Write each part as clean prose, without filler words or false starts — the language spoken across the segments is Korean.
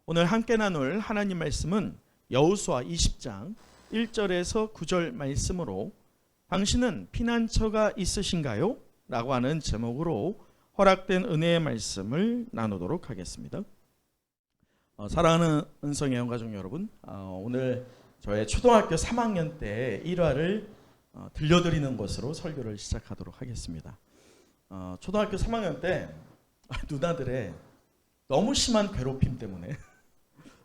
오늘 함께 나눌 하나님 말씀은 여호수아 20장 1절에서 9절 말씀으로 당신은 피난처가 있으신가요? 라고 하는 제목으로 허락된 은혜의 말씀을 나누도록 하겠습니다. 사랑하는 은성의 영가족 여러분, 오늘 저의 초등학교 3학년 때 1화를 들려드리는 것으로 설교를 시작하도록 하겠습니다. 초등학교 3학년 때 누나들의 너무 심한 괴롭힘 때문에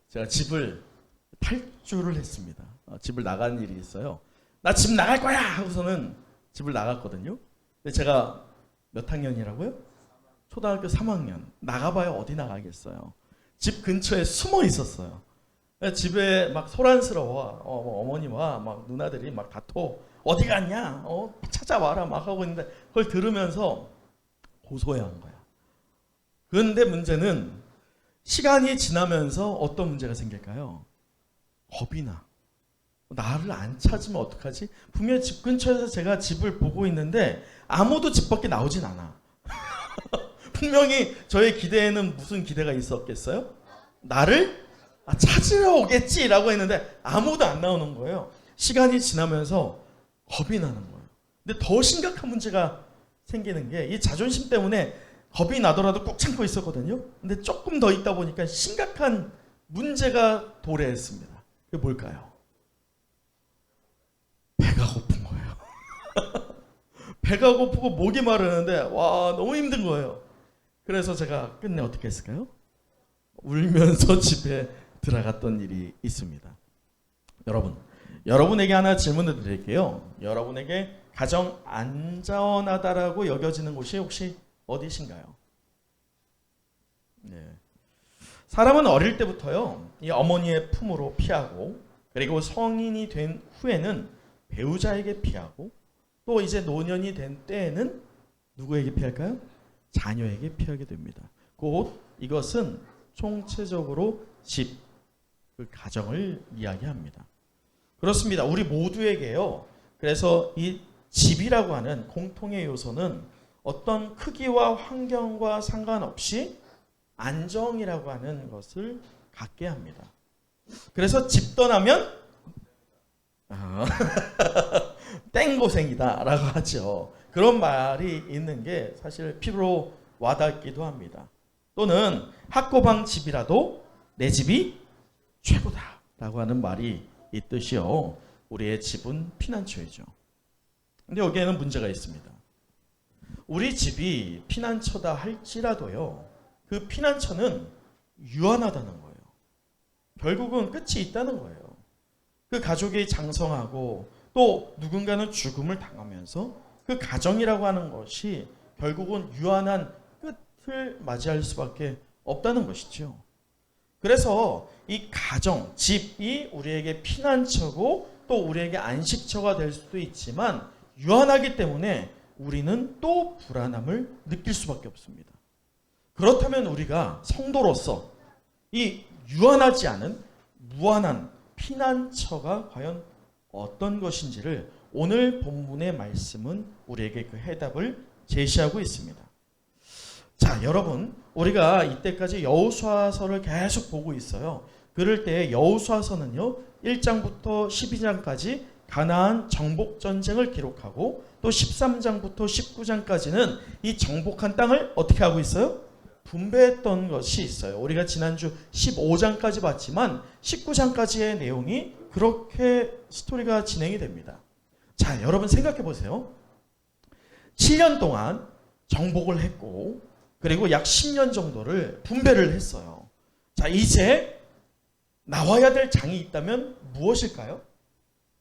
제가 집을 탈주를 했습니다. 집을 나간 일이 있어요. 나 집 나갈 거야 하고서는 집을 나갔거든요. 근데 제가 몇 학년이라고요? 초등학교 3학년. 나가봐야 어디 나가겠어요. 집 근처에 숨어 있었어요. 집에 막 소란스러워. 어머니와 막 누나들이 막 다퉈. 어디 갔냐? 찾아와라 막 하고 있는데 그걸 들으면서 고소해 한 거야. 그런데 문제는 시간이 지나면서 어떤 문제가 생길까요? 겁이 나. 나를 안 찾으면 어떡하지? 분명히 집 근처에서 제가 집을 보고 있는데 아무도 집 밖에 나오진 않아. 분명히 저의 기대에는 무슨 기대가 있었겠어요? 나를 찾으러 오겠지라고 했는데 아무도 안 나오는 거예요. 시간이 지나면서 겁이 나는 거예요. 근데 더 심각한 문제가 생기는 게 이 자존심 때문에 겁이 나더라도 꾹 참고 있었거든요. 근데 조금 더 있다 보니까 심각한 문제가 도래했습니다. 그게 뭘까요? 배가 고픈 거예요. 배가 고프고 목이 마르는데 와 너무 힘든 거예요. 그래서 제가 끝내 어떻게 했을까요? 울면서 집에 들어갔던 일이 있습니다. 여러분에게 하나 질문을 드릴게요. 여러분에게 가장 안전하다라고 여겨지는 곳이 혹시 어디신가요? 네. 사람은 어릴 때부터요, 이 어머니의 품으로 피하고, 그리고 성인이 된 후에는 배우자에게 피하고, 또 이제 노년이 된 때에는 누구에게 피할까요? 자녀에게 피하게 됩니다. 곧 이것은 총체적으로 집, 그 가정을 이야기합니다. 그렇습니다. 우리 모두에게요. 그래서 이 집이라고 하는 공통의 요소는 어떤 크기와 환경과 상관없이 안정이라고 하는 것을 갖게 합니다. 그래서 집 떠나면 땡고생이다 라고 하죠. 그런 말이 있는 게 사실 피부로 와닿기도 합니다. 또는 학고방 집이라도 내 집이 최고다 라고 하는 말이 있듯이요. 우리의 집은 피난처이죠. 근데 여기에는 문제가 있습니다. 우리 집이 피난처다 할지라도요, 그 피난처는 유한하다는 거예요. 결국은 끝이 있다는 거예요. 그 가족이 장성하고 또 누군가는 죽음을 당하면서 그 가정이라고 하는 것이 결국은 유한한 끝을 맞이할 수밖에 없다는 것이죠. 그래서 이 가정, 집이 우리에게 피난처고 또 우리에게 안식처가 될 수도 있지만 유한하기 때문에 우리는 또 불안함을 느낄 수밖에 없습니다. 그렇다면 우리가 성도로서 이 유한하지 않은 무한한 피난처가 과연 어떤 것인지를 오늘 본문의 말씀은 우리에게 그 해답을 제시하고 있습니다. 자, 여러분, 우리가 이때까지 여호수아서를 계속 보고 있어요. 그럴 때 여호수아서는요, 1장부터 12장까지 가나안 정복 전쟁을 기록하고 또 13장부터 19장까지는 이 정복한 땅을 어떻게 하고 있어요? 분배했던 것이 있어요. 우리가 지난주 15장까지 봤지만 19장까지의 내용이 그렇게 스토리가 진행이 됩니다. 자, 여러분 생각해 보세요. 7년 동안 정복을 했고 그리고 약 10년 정도를 분배를 했어요. 자, 이제 나와야 될 장이 있다면 무엇일까요?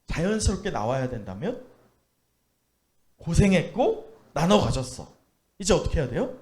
자연스럽게 나와야 된다면 고생했고 나눠 가졌어. 이제 어떻게 해야 돼요?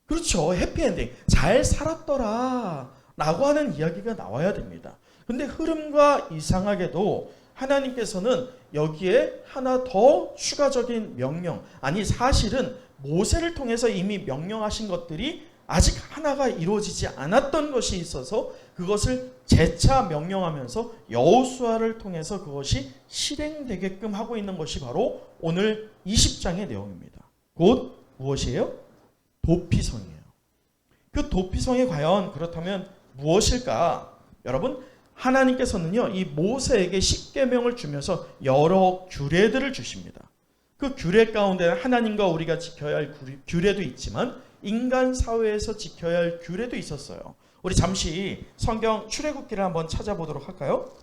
그렇죠. 해피엔딩. 잘 살았더라 라고 하는 이야기가 나와야 됩니다. 근데 흐름과 이상하게도 하나님께서는 여기에 하나 더 추가적인 명령, 아니 사실은 모세를 통해서 이미 명령하신 것들이 아직 하나가 이루어지지 않았던 것이 있어서 그것을 재차 명령하면서 여호수아를 통해서 그것이 실행되게끔 하고 있는 것이 바로 오늘 20장의 내용입니다. 곧 무엇이에요? 도피성이에요. 그 도피성이 과연 그렇다면 무엇일까? 여러분, 하나님께서는요, 이 모세에게 십계명을 주면서 여러 규례들을 주십니다. 그 규례 가운데 하나님과 우리가 지켜야 할 규례도 있지만 인간 사회에서 지켜야 할 규례도 있었어요. 우리 잠시 성경 출애굽기를 한번 찾아보도록 할까요?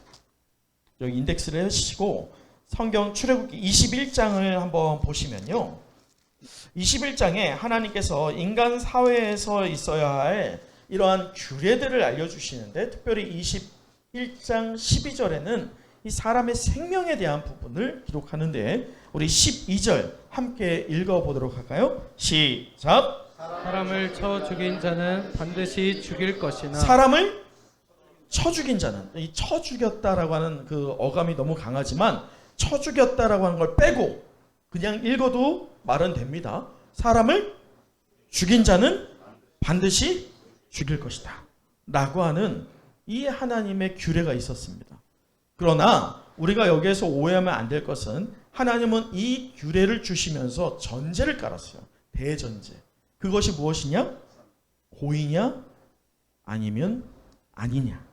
여기 인덱스를 해주시고 성경 출애굽기 21장을 한번 보시면요. 21장에 하나님께서 인간 사회에서 있어야 할 이러한 규례들을 알려주시는데, 특별히 21장 12절에는 이 사람의 생명에 대한 부분을 기록하는데, 우리 12절 함께 읽어보도록 할까요? 시작! 사람을 쳐 죽인 자는 반드시 죽일 것이나 사람을 쳐 죽인 자는, 이 쳐 죽였다라고 하는 그 어감이 너무 강하지만 쳐 죽였다라고 하는 걸 빼고 그냥 읽어도 말은 됩니다. 사람을 죽인 자는 반드시 죽일 것이다 라고 하는 이 하나님의 규례가 있었습니다. 그러나 우리가 여기에서 오해하면 안 될 것은, 하나님은 이 규례를 주시면서 전제를 깔았어요. 대전제. 그것이 무엇이냐? 고의냐? 아니면 아니냐?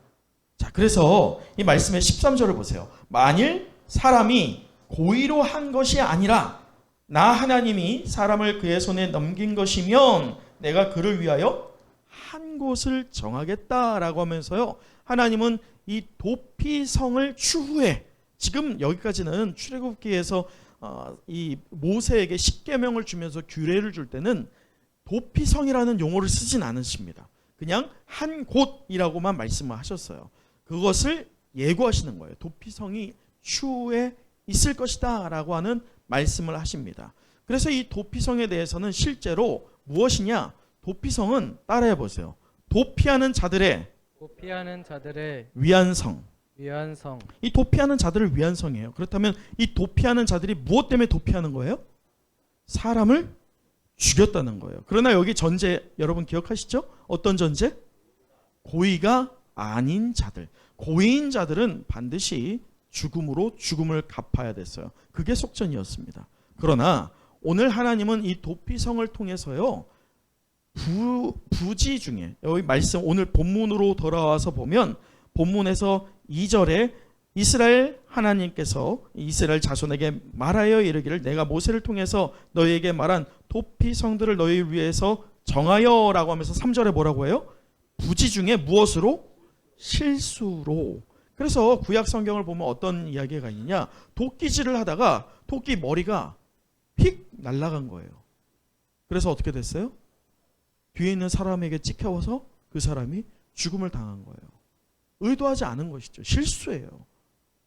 자, 그래서 이 말씀의 13절을 보세요. 만일 사람이 고의로 한 것이 아니라 나 하나님이 사람을 그의 손에 넘긴 것이면 내가 그를 위하여 한 곳을 정하겠다라고 하면서요, 하나님은 이 도피성을 추후에, 지금 여기까지는 출애굽기에서 이 모세에게 십계명을 주면서 규례를 줄 때는 도피성이라는 용어를 쓰진 않으십니다. 그냥 한 곳이라고만 말씀을 하셨어요. 그것을 예고하시는 거예요. 도피성이 추후에 있을 것이다 라고 하는 말씀을 하십니다. 그래서 이 도피성에 대해서는 실제로 무엇이냐? 도피성은 따라해 보세요. 도피하는 자들의 위안성. 이 도피하는 자들을 위한 성이에요. 그렇다면 이 도피하는 자들이 무엇 때문에 도피하는 거예요? 사람을 죽였다는 거예요. 그러나 여기 전제 여러분 기억하시죠? 어떤 전제? 고의가 아닌 자들. 고의인 자들은 반드시 죽음으로 죽음을 갚아야 됐어요. 그게 속전이었습니다. 그러나 오늘 하나님은 이 도피성을 통해서요, 부지 중에, 여기 말씀 오늘 본문으로 돌아와서 보면 본문에서 2절에 이스라엘 하나님께서 이스라엘 자손에게 말하여 이르기를 내가 모세를 통해서 너희에게 말한 도피성들을 너희 위해서 정하여 라고 하면서 3절에 뭐라고 해요? 부지 중에 무엇으로? 실수로. 그래서 구약 성경을 보면 어떤 이야기가 있느냐, 도끼질을 하다가 도끼 머리가 휙 날아간 거예요. 그래서 어떻게 됐어요? 뒤에 있는 사람에게 찍혀서 그 사람이 죽음을 당한 거예요. 의도하지 않은 것이죠. 실수예요.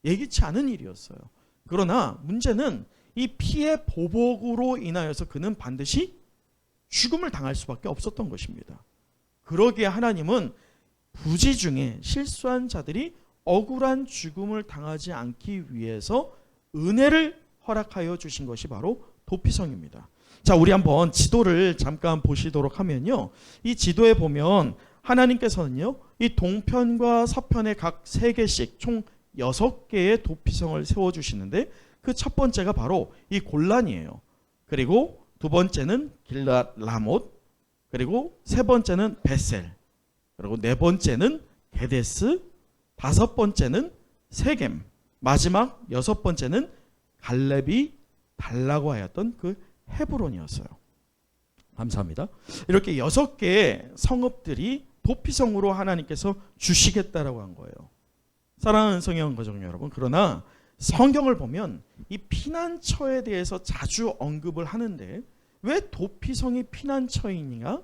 예기치 않은 일이었어요. 그러나 문제는 이 피해 보복으로 인하여서 그는 반드시 죽음을 당할 수밖에 없었던 것입니다. 그러기에 하나님은 부지 중에 실수한 자들이 억울한 죽음을 당하지 않기 위해서 은혜를 허락하여 주신 것이 바로 도피성입니다. 자, 우리 한번 지도를 잠깐 보시도록 하면요, 이 지도에 보면 하나님께서는요, 이 동편과 서편에 각 3개씩 총 6개의 도피성을 세워주시는데, 그 첫 번째가 바로 이 골란이에요. 그리고 두 번째는 길랏 라못, 그리고 세 번째는 베셀, 그리고 네 번째는 게데스, 다섯 번째는 세겜, 마지막 여섯 번째는 갈렙이 달라고 하였던 그 헤브론이었어요. 감사합니다. 이렇게 6개의 성읍들이 도피성으로 하나님께서 주시겠다라고 한 거예요. 사랑하는 성경 가족 여러분, 그러나 성경을 보면 이 피난처에 대해서 자주 언급을 하는데 왜 도피성이 피난처이냐?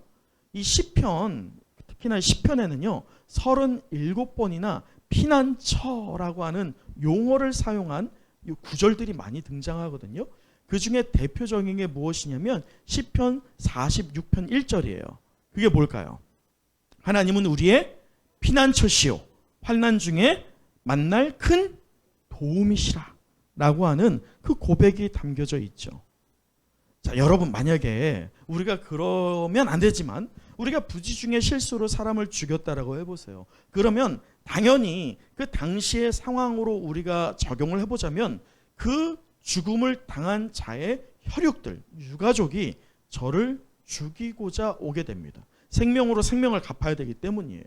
이 시편, 특히나 시편에는요 37번이나 피난처라고 하는 용어를 사용한 이 구절들이 많이 등장하거든요. 그 중에 대표적인 게 무엇이냐면 시편 46편 1절이에요. 그게 뭘까요? 하나님은 우리의 피난처시오, 환난 중에 만날 큰 도움이시라 라고 하는 그 고백이 담겨져 있죠. 자, 여러분, 만약에 우리가 그러면 안 되지만 우리가 부지 중에 실수로 사람을 죽였다라고 해보세요. 그러면 당연히 그 당시의 상황으로 우리가 적용을 해보자면 그 죽음을 당한 자의 혈육들, 유가족이 저를 죽이고자 오게 됩니다. 생명으로 생명을 갚아야 되기 때문이에요.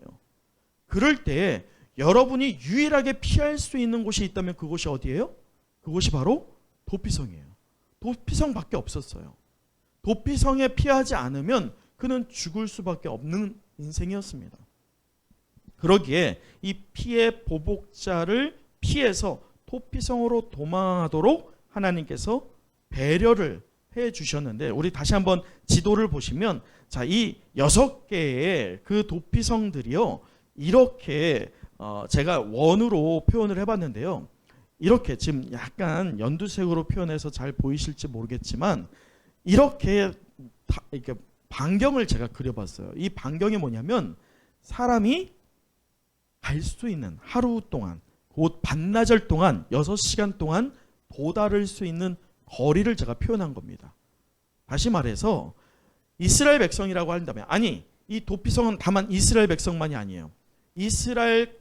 그럴 때 여러분이 유일하게 피할 수 있는 곳이 있다면 그곳이 어디예요? 그곳이 바로 도피성이에요. 도피성밖에 없었어요. 도피성에 피하지 않으면 그는 죽을 수밖에 없는 인생이었습니다. 그러기에 이 피의 보복자를 피해서 도피성으로 도망하도록 하나님께서 배려를 해 주셨는데, 우리 다시 한번 지도를 보시면, 자, 이 6개의 그 도피성들이요, 이렇게 제가 원으로 표현을 해봤는데요. 이렇게 지금 약간 연두색으로 표현해서 잘 보이실지 모르겠지만, 이렇게 반경을 제가 그려봤어요. 이 반경이 뭐냐면, 사람이 갈 수 있는 하루 동안, 곧 반나절 동안 6시간 동안 도달할 수 있는 거리를 제가 표현한 겁니다. 다시 말해서 이스라엘 백성이라고 한다면, 아니, 이 도피성은 다만 이스라엘 백성만이 아니에요. 이스라엘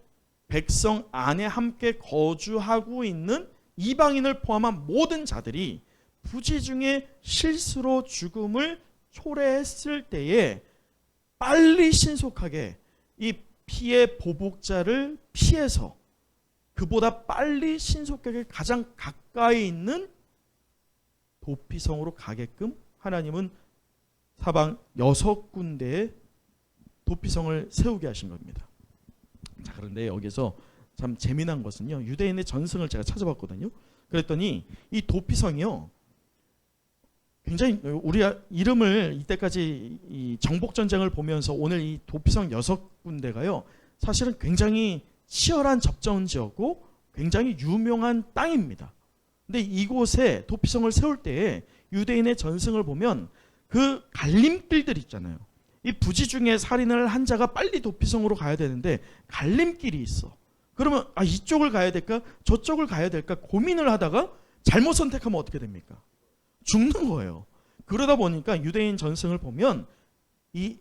백성 안에 함께 거주하고 있는 이방인을 포함한 모든 자들이 부지 중에 실수로 죽음을 초래했을 때에 빨리 신속하게 이 피의 보복자를 피해서 그보다 빨리 신속하게 가장 가까이 있는 도피성으로 가게끔 하나님은 사방 6군데의 도피성을 세우게 하신 겁니다. 자, 그런데 여기서 참 재미난 것은요, 유대인의 전승을 제가 찾아봤거든요. 그랬더니 이 도피성이요, 굉장히 우리가 이름을 이때까지 이 정복전쟁을 보면서 오늘 이 도피성 6군데가요, 사실은 굉장히 치열한 접전지였고 굉장히 유명한 땅입니다. 근데 이곳에 도피성을 세울 때에 유대인의 전승을 보면 그 갈림길들 있잖아요. 이 부지 중에 살인을 한 자가 빨리 도피성으로 가야 되는데 갈림길이 있어. 그러면 이쪽을 가야 될까 저쪽을 가야 될까 고민을 하다가 잘못 선택하면 어떻게 됩니까? 죽는 거예요. 그러다 보니까 유대인 전승을 보면 이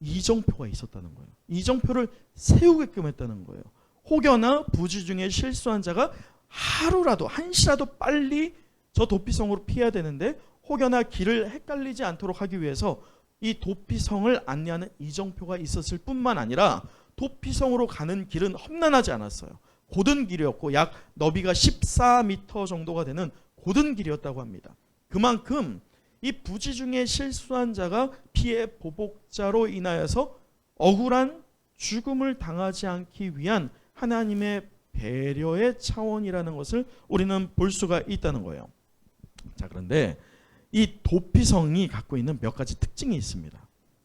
이정표가 있었다는 거예요. 이정표를 세우게끔 했다는 거예요. 혹여나 부지 중에 실수한 자가 하루라도 한시라도 빨리 저 도피성으로 피해야 되는데 혹여나 길을 헷갈리지 않도록 하기 위해서 이 도피성을 안내하는 이정표가 있었을 뿐만 아니라 도피성으로 가는 길은 험난하지 않았어요. 곧은 길이었고 약 너비가 14m 정도가 되는 곧은 길이었다고 합니다. 그만큼 이 부지 중에 실수한 자가 피의 보복자로 인하여서 억울한 죽음을 당하지 않기 위한 하나님의 배려의 차원이라는 것을 우리는 볼 수가 있다는 거예요. 자, 그런데 이 도피성이 갖고 있는 몇 가지 특징이 있습니다.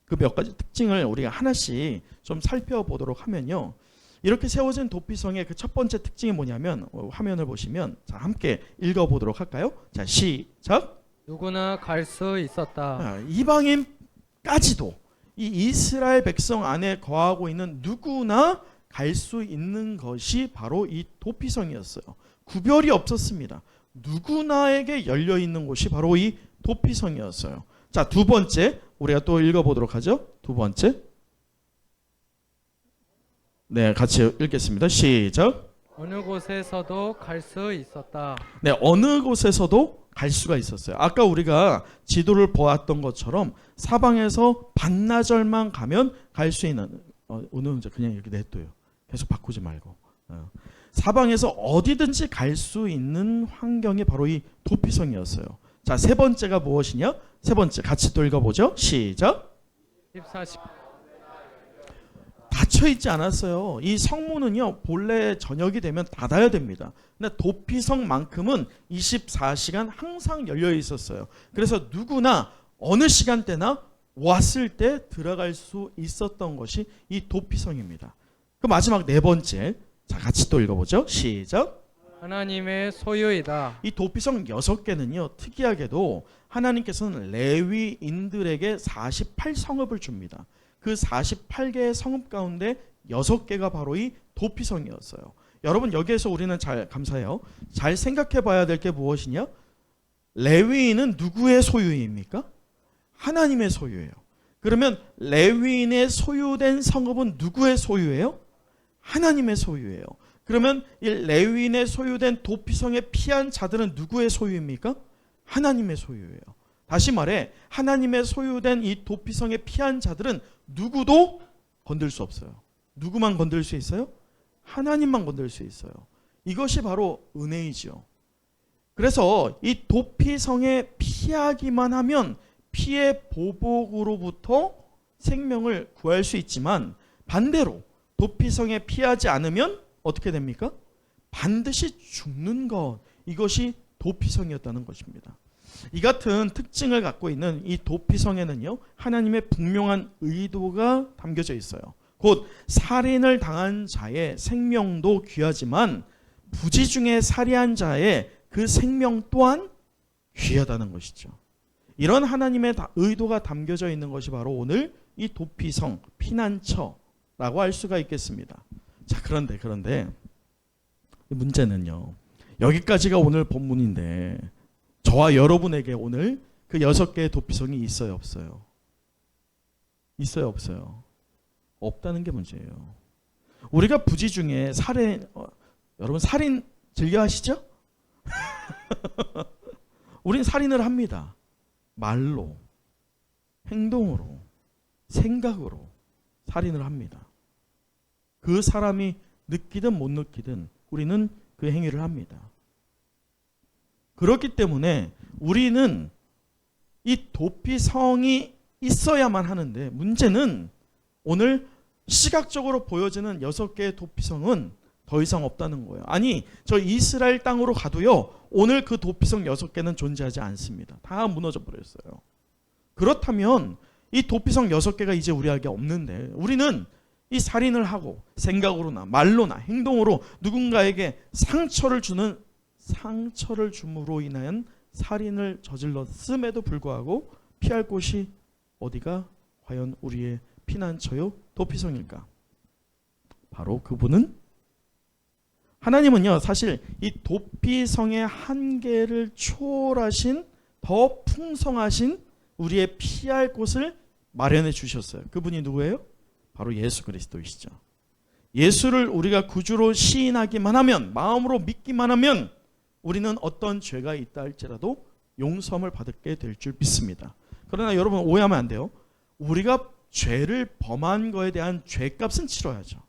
그 몇 가지 특징을 우리가 하나씩 좀 살펴보도록 하면요, 이렇게 세워진 도피성의 그 첫 번째 특징이 뭐냐면, 화면을 보시면, 자, 함께 읽어보도록 할까요? 자, 시작. 누구나 갈 수 있었다. 이방인까지도 이 이스라엘 백성 안에 거하고 있는 누구나 갈 수 있는 것이 바로 이 도피성이었어요. 구별이 없었습니다. 누구나에게 열려 있는 곳이 바로 이 도피성이었어요. 자, 두 번째 우리가 또 읽어보도록 하죠. 두 번째, 네, 같이 읽겠습니다. 시작. 어느 곳에서도 갈 수 있었다. 네, 어느 곳에서도 갈 수가 있었어요. 아까 우리가 지도를 보았던 것처럼 사방에서 반나절만 가면 갈 수 있는, 오늘은 그냥 이렇게 냅둬요. 계속 바꾸지 말고. 사방에서 어디든지 갈 수 있는 환경이 바로 이 도피성이었어요. 자, 세 번째가 무엇이냐? 세 번째 같이 또 읽어보죠. 시작. 14, 닫혀 있지 않았어요. 이 성문은요, 본래 저녁이 되면 닫아야 됩니다. 근데 도피성만큼은 24시간 항상 열려 있었어요. 그래서 누구나 어느 시간대나 왔을 때 들어갈 수 있었던 것이 이 도피성입니다. 그 마지막 네 번째, 자, 같이 또 읽어보죠. 시작. 하나님의 소유이다. 이 도피성 6개는요, 특이하게도 하나님께서는 레위인들에게 48성읍을 줍니다. 그 48개의 성읍 가운데 6개가 바로 이 도피성이었어요. 여러분, 여기에서 우리는 잘 감사해요. 잘 생각해 봐야 될 게 무엇이냐? 레위인은 누구의 소유입니까? 하나님의 소유예요. 그러면 레위인의 소유된 성읍은 누구의 소유예요? 하나님의 소유예요. 그러면 이 레위인의 소유된 도피성에 피한 자들은 누구의 소유입니까? 하나님의 소유예요. 다시 말해, 하나님의 소유된 이 도피성에 피한 자들은 누구도 건들 수 없어요. 누구만 건들 수 있어요? 하나님만 건들 수 있어요. 이것이 바로 은혜이죠. 그래서 이 도피성에 피하기만 하면 피의 보복으로부터 생명을 구할 수 있지만, 반대로 도피성에 피하지 않으면 어떻게 됩니까? 반드시 죽는 것. 이것이 도피성이었다는 것입니다. 이 같은 특징을 갖고 있는 이 도피성에는요, 하나님의 분명한 의도가 담겨져 있어요. 곧 살인을 당한 자의 생명도 귀하지만 부지 중에 살해한 자의 그 생명 또한 귀하다는 것이죠. 이런 하나님의 의도가 담겨져 있는 것이 바로 오늘 이 도피성, 피난처라고 할 수가 있겠습니다. 자, 그런데 문제는요, 여기까지가 오늘 본문인데 저와 여러분에게 오늘 그 6개의 도피성이 있어요, 없어요? 있어요, 없어요? 없다는 게 문제예요. 우리가 부지 중에 여러분 살인 즐겨 하시죠? 우린 살인을 합니다. 말로, 행동으로, 생각으로 살인을 합니다. 그 사람이 느끼든 못 느끼든 우리는 그 행위를 합니다. 그렇기 때문에 우리는 이 도피성이 있어야만 하는데, 문제는 오늘 시각적으로 보여지는 6개의 도피성은 더 이상 없다는 거예요. 아니, 저 이스라엘 땅으로 가도요, 오늘 그 도피성 6개는 존재하지 않습니다. 다 무너져 버렸어요. 그렇다면 이 도피성 6개가 이제 우리에게 없는데, 우리는 이 살인을 하고 생각으로나 말로나 행동으로 누군가에게 상처를 줌으로 인한 살인을 저질렀음에도 불구하고 피할 곳이 어디가 과연 우리의 피난처요, 도피성일까? 바로 그분은, 하나님은요, 사실 이 도피성의 한계를 초월하신 더 풍성하신 우리의 피할 곳을 마련해 주셨어요. 그분이 누구예요? 바로 예수 그리스도이시죠. 예수를 우리가 구주로 시인하기만 하면, 마음으로 믿기만 하면 우리는 어떤 죄가 있다 할지라도 용서함을 받게 될 줄 믿습니다. 그러나 여러분 오해하면 안 돼요. 우리가 죄를 범한 거에 대한 죄값은 치러야죠.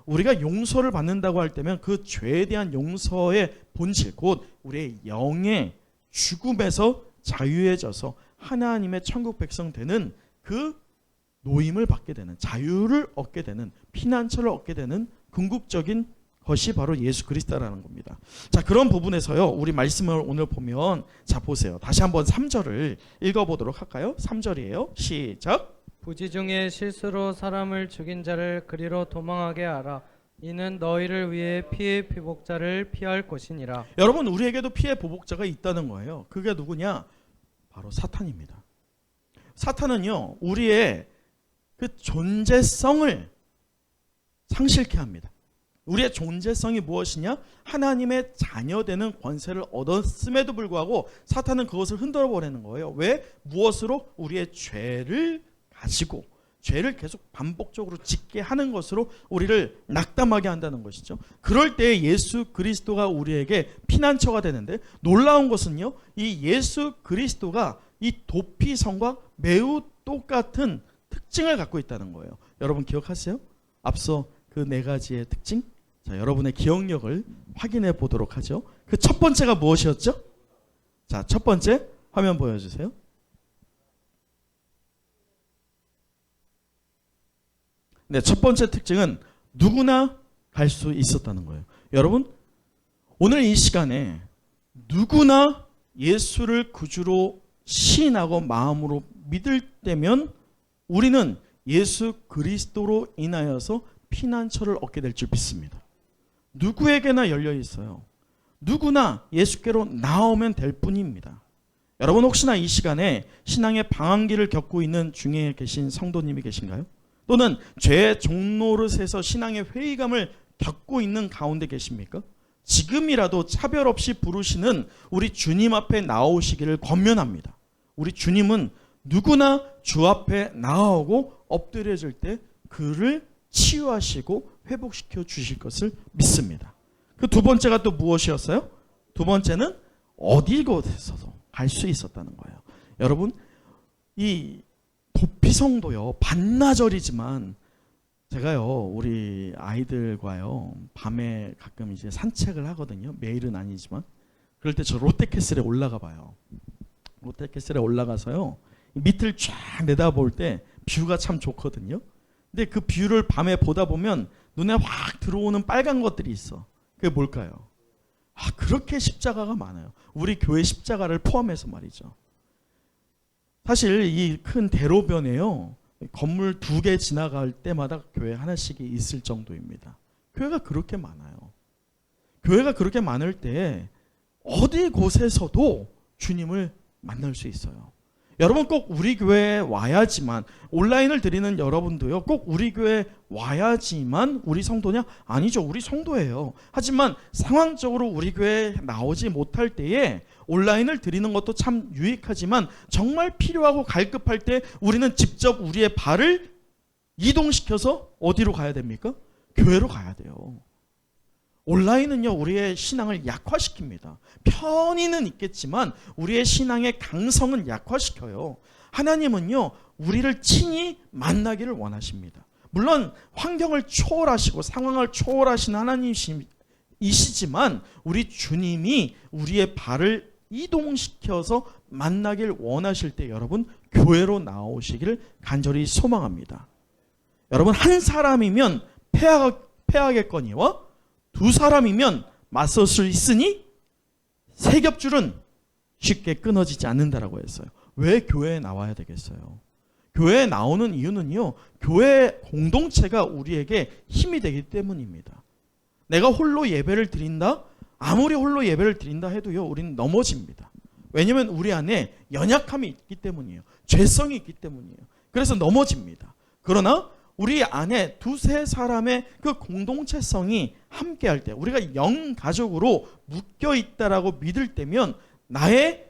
우리가 용서를 받는다고 할 때면 그 죄에 대한 용서의 본질, 곧 우리의 영의 죽음에서 자유해져서 하나님의 천국 백성 되는 그 노임을 받게 되는, 자유를 얻게 되는, 피난처를 얻게 되는 궁극적인 것이 바로 예수 그리스도라는 겁니다. 자, 그런 부분에서요, 우리 말씀을 오늘 보면, 자 보세요. 다시 한번 3절을 읽어보도록 할까요? 3절이에요. 시작. 부지 중에 실수로 사람을 죽인 자를 그리로 도망하게 하라. 이는 너희를 위해 피의 피복자를 피할 것이니라. 여러분, 우리에게도 피의 보복자가 있다는 거예요. 그게 누구냐? 바로 사탄입니다. 사탄은요, 우리의 그 존재성을 상실케 합니다. 우리의 존재성이 무엇이냐? 하나님의 자녀되는 권세를 얻었음에도 불구하고 사탄은 그것을 흔들어 버리는 거예요. 왜? 무엇으로? 우리의 죄를 가지고 죄를 계속 반복적으로 짓게 하는 것으로 우리를 낙담하게 한다는 것이죠. 그럴 때 예수 그리스도가 우리에게 피난처가 되는데, 놀라운 것은요, 이 예수 그리스도가 이 도피성과 매우 똑같은 특징을 갖고 있다는 거예요. 여러분 기억하세요? 앞서 그 4가지의 특징? 자, 여러분의 기억력을 확인해 보도록 하죠. 그 첫 번째가 무엇이었죠? 자, 첫 번째 화면 보여주세요. 네, 첫 번째 특징은 누구나 갈 수 있었다는 거예요. 여러분, 오늘 이 시간에 누구나 예수를 구주로 시인하고 마음으로 믿을 때면 우리는 예수 그리스도로 인하여서 피난처를 얻게 될 줄 믿습니다. 누구에게나 열려 있어요. 누구나 예수께로 나오면 될 뿐입니다. 여러분, 혹시나 이 시간에 신앙의 방황기를 겪고 있는 중에 계신 성도님이 계신가요? 또는 죄의 종노릇에서 신앙의 회의감을 겪고 있는 가운데 계십니까? 지금이라도 차별 없이 부르시는 우리 주님 앞에 나오시기를 권면합니다. 우리 주님은 누구나 주 앞에 나오고 엎드려질 때 그를 치유하시고 회복시켜 주실 것을 믿습니다. 그 두 번째가 또 무엇이었어요? 두 번째는 어디 곳에서도 갈 수 있었다는 거예요. 여러분, 이 도피성도요, 반나절이지만 제가요, 우리 아이들과요, 밤에 가끔 이제 산책을 하거든요. 매일은 아니지만. 그럴 때 저 롯데캐슬에 올라가 봐요. 롯데캐슬에 올라가서요, 밑을 쫙 내다볼 때 뷰가 참 좋거든요. 근데 그 뷰를 밤에 보다 보면 눈에 확 들어오는 빨간 것들이 있어. 그게 뭘까요? 그렇게 십자가가 많아요. 우리 교회 십자가를 포함해서 말이죠. 사실 이 큰 대로변에요, 건물 2개 지나갈 때마다 교회 하나씩이 있을 정도입니다. 교회가 그렇게 많아요. 교회가 그렇게 많을 때 어디 곳에서도 주님을 만날 수 있어요. 여러분 꼭 우리 교회에 와야지만, 온라인을 드리는 여러분도요, 꼭 우리 교회에 와야지만 우리 성도냐? 아니죠. 우리 성도예요. 하지만 상황적으로 우리 교회에 나오지 못할 때에 온라인을 드리는 것도 참 유익하지만, 정말 필요하고 갈급할 때 우리는 직접 우리의 발을 이동시켜서 어디로 가야 됩니까? 교회로 가야 돼요. 온라인은요, 우리의 신앙을 약화시킵니다. 편의는 있겠지만 우리의 신앙의 강성은 약화시켜요. 하나님은요, 우리를 친히 만나기를 원하십니다. 물론 환경을 초월하시고 상황을 초월하시는 하나님이시지만 우리 주님이 우리의 발을 이동시켜서 만나길 원하실 때 여러분, 교회로 나오시기를 간절히 소망합니다. 여러분, 한 사람이면 패하겠거니와 2사람이면 맞설 수 있으니 세 겹줄은 쉽게 끊어지지 않는다라고 했어요. 왜 교회에 나와야 되겠어요? 교회에 나오는 이유는요, 교회 공동체가 우리에게 힘이 되기 때문입니다. 내가 홀로 예배를 드린다? 아무리 홀로 예배를 드린다 해도요, 우리는 넘어집니다. 왜냐하면 우리 안에 연약함이 있기 때문이에요. 죄성이 있기 때문이에요. 그래서 넘어집니다. 그러나 우리 안에 2-3사람의 그 공동체성이 함께할 때, 우리가 영가족으로 묶여있다라고 믿을 때면 나의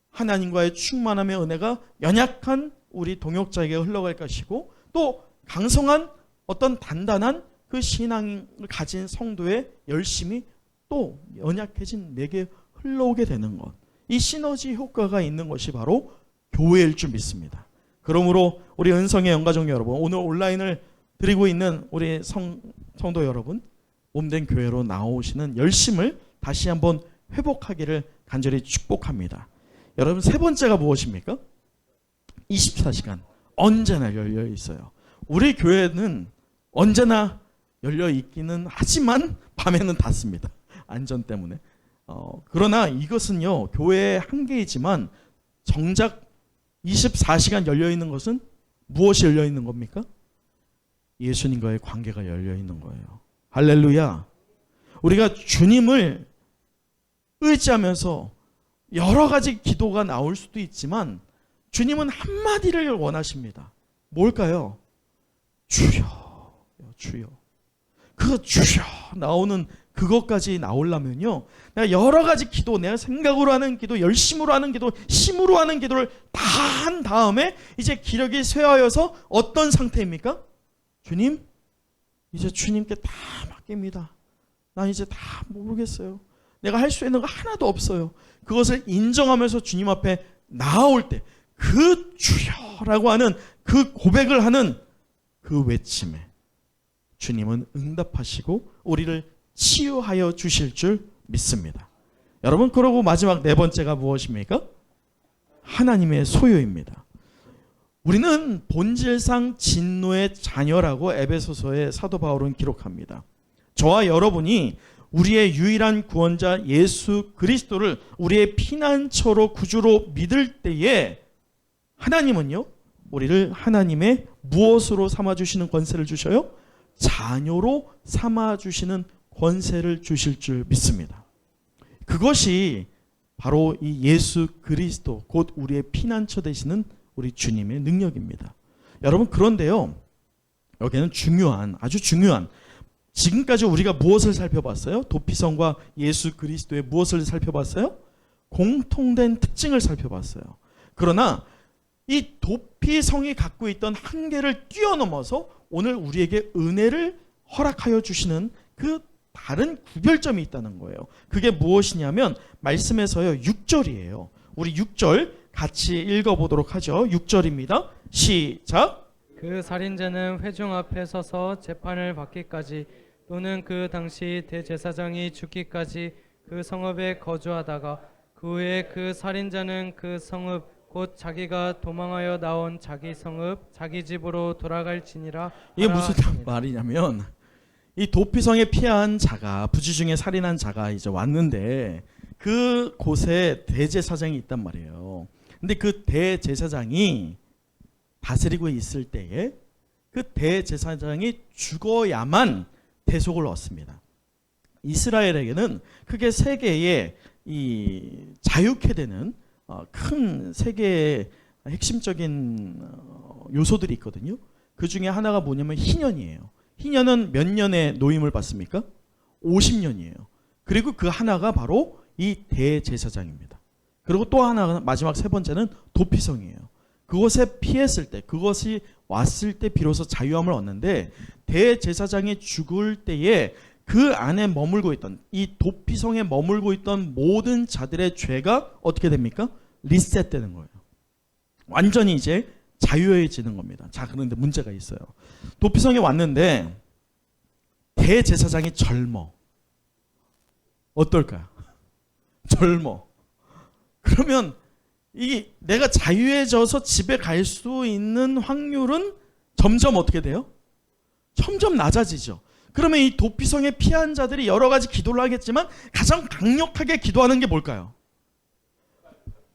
하나님과의 충만함의 은혜가 연약한 우리 동역자에게 흘러갈 것이고, 또 강성한 어떤 단단한 그 신앙을 가진 성도의 열심이 또 연약해진 내게 흘러오게 되는 것, 이 시너지 효과가 있는 것이 바로 교회일 줄 믿습니다. 그러므로 우리 은성의 영가족 여러분, 오늘 온라인을 드리고 있는 우리 성도 여러분, 몸된 교회로 나오시는 열심을 다시 한번 회복하기를 간절히 축복합니다. 여러분, 세 번째가 무엇입니까? 24시간 언제나 열려 있어요. 우리 교회는 언제나 열려 있기는 하지만 밤에는 닫습니다. 안전 때문에. 그러나 이것은요, 교회의 한계이지만 정작 24시간 열려 있는 것은 무엇이 열려 있는 겁니까? 예수님과의 관계가 열려 있는 거예요. 할렐루야. 우리가 주님을 의지하면서 여러 가지 기도가 나올 수도 있지만 주님은 한마디를 원하십니다. 뭘까요? 주여, 주여. 그 주여 나오는 그것까지 나오려면요, 내가 여러 가지 기도, 내가 생각으로 하는 기도, 열심으로 하는 기도, 힘으로 하는 기도를 다 한 다음에 이제 기력이 쇠하여서 어떤 상태입니까? 주님, 이제 주님께 다 맡깁니다. 난 이제 다 모르겠어요. 내가 할 수 있는 거 하나도 없어요. 그것을 인정하면서 주님 앞에 나올 때 그 주여라고 하는 그 고백을 하는 그 외침에 주님은 응답하시고 우리를 치유하여 주실 줄 믿습니다. 여러분, 그러고 마지막 네 번째가 무엇입니까? 하나님의 소유입니다. 우리는 본질상 진노의 자녀라고 에베소서의 사도 바울은 기록합니다. 저와 여러분이 우리의 유일한 구원자 예수 그리스도를 우리의 피난처로 구주로 믿을 때에 하나님은요, 우리를 하나님의 무엇으로 삼아주시는 권세를 주셔요? 자녀로 삼아주시는 권세를 주실 줄 믿습니다. 그것이 바로 이 예수 그리스도, 곧 우리의 피난처 되시는 우리 주님의 능력입니다. 여러분, 그런데요, 여기는 아주 중요한, 지금까지 우리가 무엇을 살펴봤어요? 도피성과 예수 그리스도의 무엇을 살펴봤어요? 공통된 특징을 살펴봤어요. 그러나 이 도피성이 갖고 있던 한계를 뛰어넘어서 오늘 우리에게 은혜를 허락하여 주시는 그 다른 구별점이 있다는 거예요. 그게 무엇이냐면 말씀에서요, 6절이에요. 우리 6절 같이 읽어보도록 하죠. 6절입니다. 시작. 그 살인자는 회중 앞에 서서 재판을 받기까지 또는 그 당시 대제사장이 죽기까지 그 성읍에 거주하다가 그 후에 그 살인자는 그 성읍 곧 자기가 도망하여 나온 자기 성읍 자기 집으로 돌아갈지니라. 이게 하라 무슨 하시니라. 말이냐면 이 도피성에 피한 자가 부지 중에 살인한 자가 이제 왔는데 그 곳에 대제사장이 있단 말이에요. 근데 그 대제사장이 다스리고 있을 때에 그 대제사장이 죽어야만 대속을 얻습니다. 이스라엘에게는 크게 세 개의 이 자유케 되는 큰 세 개의 핵심적인 요소들이 있거든요. 그 중에 하나가 뭐냐면 희년이에요. 희년은 몇 년의 노임을 받습니까? 50년이에요. 그리고 그 하나가 바로 이 대제사장입니다. 그리고 또 하나가 마지막 세 번째는 도피성이에요. 그것에 피했을 때, 그것이 왔을 때 비로소 자유함을 얻는데 대제사장이 죽을 때에 그 안에 머물고 있던 이 도피성에 머물고 있던 모든 자들의 죄가 어떻게 됩니까? 리셋되는 거예요. 완전히 이제 자유해지는 겁니다. 자, 그런데 문제가 있어요. 도피성에 왔는데 대제사장이 젊어. 어떨까요? 젊어. 그러면 이 내가 자유해져서 집에 갈 수 있는 확률은 점점 어떻게 돼요? 점점 낮아지죠. 그러면 이 도피성에 피한 자들이 여러 가지 기도를 하겠지만 가장 강력하게 기도하는 게 뭘까요?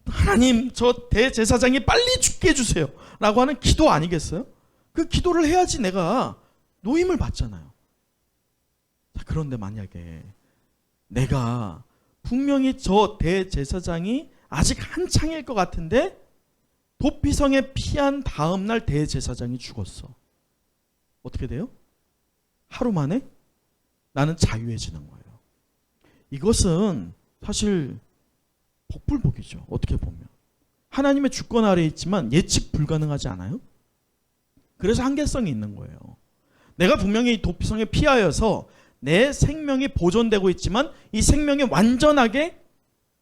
하나님, 저 대제사장이 빨리 죽게 해주세요 라고 하는 기도 아니겠어요? 그 기도를 해야지 내가 노임을 받잖아요. 자, 그런데 만약에 내가 분명히 저 대제사장이 아직 한창일 것 같은데 도피성에 피한 다음 날 대제사장이 죽었어. 어떻게 돼요? 하루 만에 나는 자유해지는 거예요. 이것은 사실 복불복이죠. 어떻게 보면 하나님의 주권 아래에 있지만 예측 불가능하지 않아요? 그래서 한계성이 있는 거예요. 내가 분명히 도피성에 피하여서 내 생명이 보존되고 있지만 이 생명이 완전하게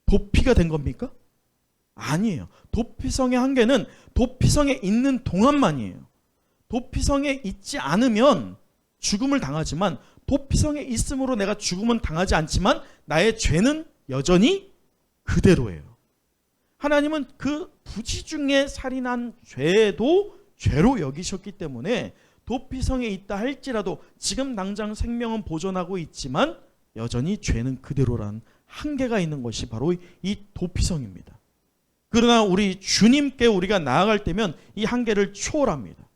도피가 된 겁니까? 아니에요. 도피성의 한계는 도피성에 있는 동안만이에요. 도피성에 있지 않으면 죽음을 당하지만 도피성에 있음으로 내가 죽음은 당하지 않지만 나의 죄는 여전히 그대로예요. 하나님은 그 부지 중에 살인한 죄도 죄로 여기셨기 때문에 도피성에 있다 할지라도 지금 당장 생명은 보존하고 있지만 여전히 죄는 그대로라는 한계가 있는 것이 바로 이 도피성입니다. 그러나 우리 주님께 우리가 나아갈 때면 이 한계를 초월합니다.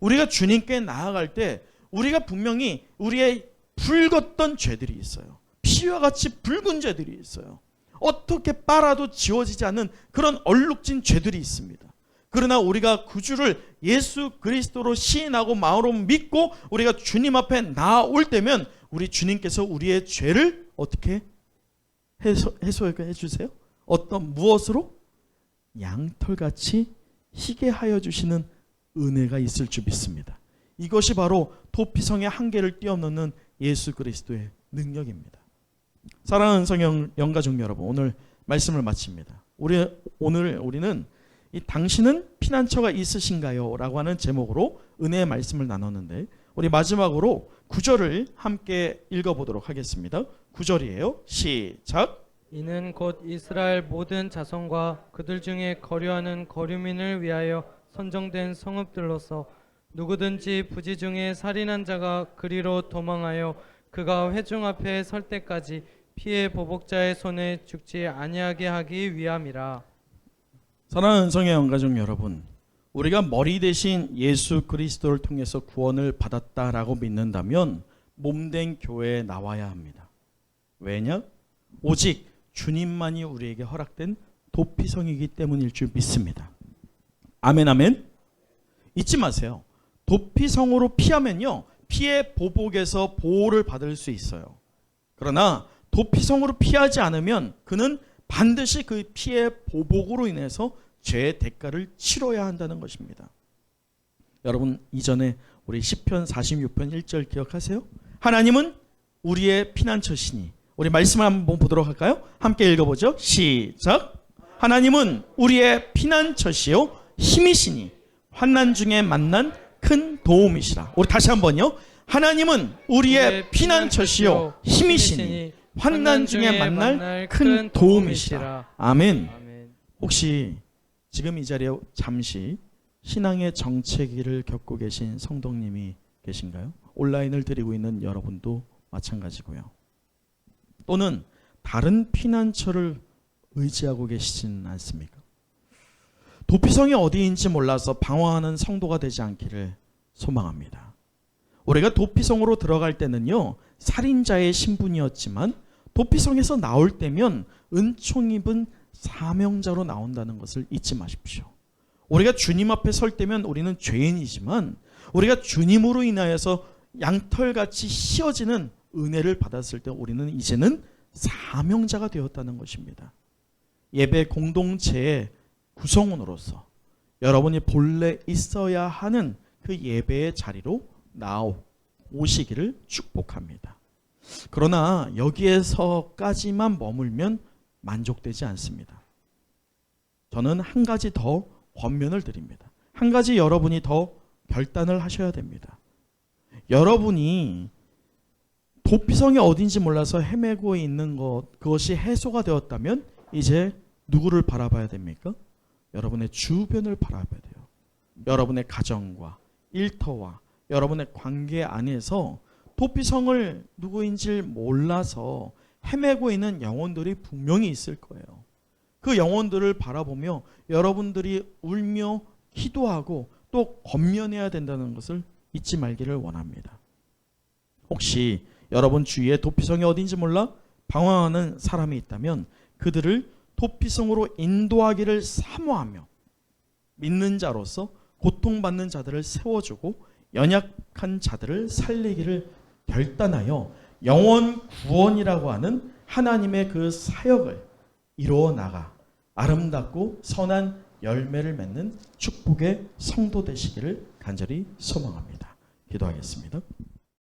우리가 주님께 나아갈 때 우리가 분명히 우리의 붉었던 죄들이 있어요. 피와 같이 붉은 죄들이 있어요. 어떻게 빨아도 지워지지 않는 그런 얼룩진 죄들이 있습니다. 그러나 우리가 구주를 예수 그리스도로 시인하고 마음으로 믿고 우리가 주님 앞에 나올 때면 우리 주님께서 우리의 죄를 어떻게 해소해 주세요? 어떤 무엇으로? 양털같이 희게 하여 주시는 은혜가 있을 줄 믿습니다. 이것이 바로 도피성의 한계를 뛰어넘는 예수 그리스도의 능력입니다. 사랑하는 성령 영가족 여러분, 오늘 말씀을 마칩니다. 오늘 우리는 이 당신은 피난처가 있으신가요? 라고 하는 제목으로 은혜의 말씀을 나눴는데 우리 마지막으로 9절을 함께 읽어보도록 하겠습니다. 9절이에요. 시작. 이는 곧 이스라엘 모든 자손과 그들 중에 거류하는 거류민을 위하여 선정된 성읍들로서 누구든지 부지 중에 살인한 자가 그리로 도망하여 그가 회중 앞에 설 때까지 피해 보복자의 손에 죽지 아니하게 하기 위함이라. 사랑하는 성령 가족 여러분, 우리가 머리 대신 예수 그리스도를 통해서 구원을 받았다라고 믿는다면 몸된 교회에 나와야 합니다. 왜냐? 오직 주님만이 우리에게 허락된 도피성이기 때문일 줄 믿습니다. 아멘 아멘. 잊지 마세요. 도피성으로 피하면요, 피해 보복에서 보호를 받을 수 있어요. 그러나 도피성으로 피하지 않으면 그는 반드시 그 피해 보복으로 인해서 죄의 대가를 치러야 한다는 것입니다. 여러분, 이전에 우리 시편 46편 1절 기억하세요? 하나님은 우리의 피난처시니. 우리 말씀을 한번 보도록 할까요? 함께 읽어보죠. 시작. 하나님은 우리의 피난처시요 힘이시니 환난 중에 만난 큰 도움이시라. 우리 다시 한번요. 하나님은 우리의 피난처시요 힘이시니 환난 중에 만날 큰 도움이시라. 아멘. 아멘. 혹시 지금 이 자리에 잠시 신앙의 정체기를 겪고 계신 성도님이 계신가요? 온라인을 드리고 있는 여러분도 마찬가지고요. 또는 다른 피난처를 의지하고 계시진 않습니까? 도피성이 어디인지 몰라서 방황하는 성도가 되지 않기를 소망합니다. 우리가 도피성으로 들어갈 때는요, 살인자의 신분이었지만 도피성에서 나올 때면 은총 입은 사명자로 나온다는 것을 잊지 마십시오. 우리가 주님 앞에 설 때면 우리는 죄인이지만 우리가 주님으로 인하여서 양털같이 씌어지는 은혜를 받았을 때 우리는 이제는 사명자가 되었다는 것입니다. 예배 공동체의 구성원으로서 여러분이 본래 있어야 하는 그 예배의 자리로 나오시기를 축복합니다. 그러나 여기에서까지만 머물면 만족되지 않습니다. 저는 한 가지 더 권면을 드립니다. 한 가지 여러분이 더 결단을 하셔야 됩니다. 여러분이 도피성이 어딘지 몰라서 헤매고 있는 것, 그것이 해소가 되었다면 이제 누구를 바라봐야 됩니까? 여러분의 주변을 바라봐야 돼요. 여러분의 가정과 일터와 여러분의 관계 안에서 도피성을 누구인지 몰라서 헤매고 있는 영혼들이 분명히 있을 거예요. 그 영혼들을 바라보며 여러분들이 울며 기도하고 또 권면해야 된다는 것을 잊지 말기를 원합니다. 혹시 여러분 주위에 도피성이 어딘지 몰라 방황하는 사람이 있다면 그들을 도피성으로 인도하기를 사모하며 믿는 자로서 고통받는 자들을 세워주고 연약한 자들을 살리기를 결단하여 영원 구원이라고 하는 하나님의 그 사역을 이루어 나가 아름답고 선한 열매를 맺는 축복의 성도 되시기를 간절히 소망합니다. 기도하겠습니다.